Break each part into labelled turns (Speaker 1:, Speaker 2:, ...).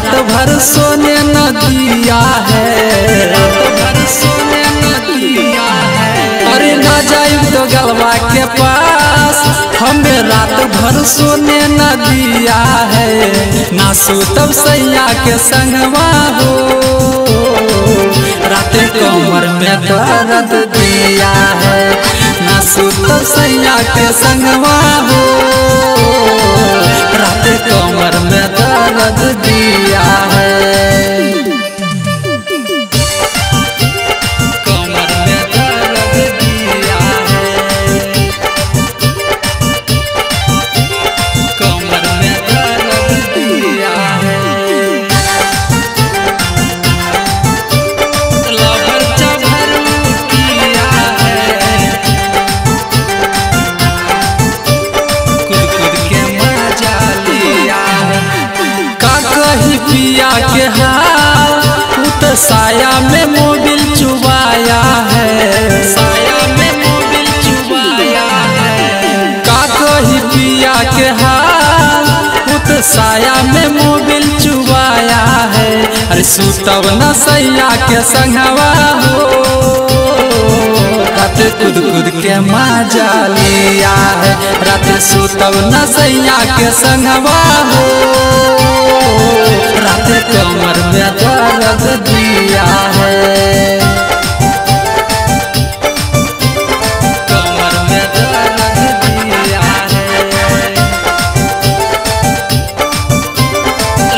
Speaker 1: रात भर सोने न दिया है, रात भर सोने न दिया है। अरे ना जाइब तो गलवा के पास, हमें रात भर सोने न दिया है। ना सुतब सैया के संगवा हो, रात कमर में दर्द दिया है। ना सुतब सैया के संगवा हो, रात कमर में दर्द दिया है। कमर में दर्द दिया है, कमर में दर्द दिया है। लवर जबर किया है, कूद कूद के मजा लिया है। का कही पिया के हाल, तो साया में मोबिल चुबाया है, साया में मोबिल चुबाया है। का कही पिया के हाल, तो साया में मोबिल चुबाया है। अरे सुतब न सैया के संगवा हो, रात कूद कूद के मजा लिया है। रात सुतब न सैया के संगवा हो, रात कमर में दर्द दिया है। कमर में दर्द दिया है।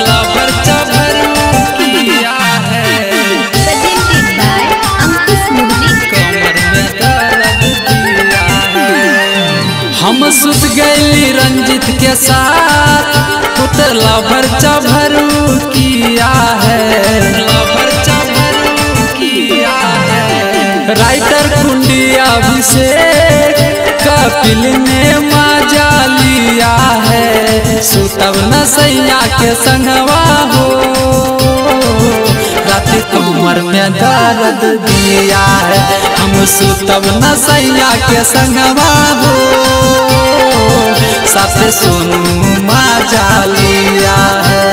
Speaker 1: लवर जबर किया है,
Speaker 2: presented by Ankush Music।
Speaker 1: कमर में दर्द दिया है। हम सुत गए रंजित के साथ, लवर जभरू किया है, लवर जभरू किया है। राइटर कुंडिया अभिषेक कपिल ने मजा लिया है। सुतब न सैया के संगवा हो, रात कमर में दर्द दिया है। हम सुतब न सैया के संगवा हो, साथ सोनू मजा लिया है।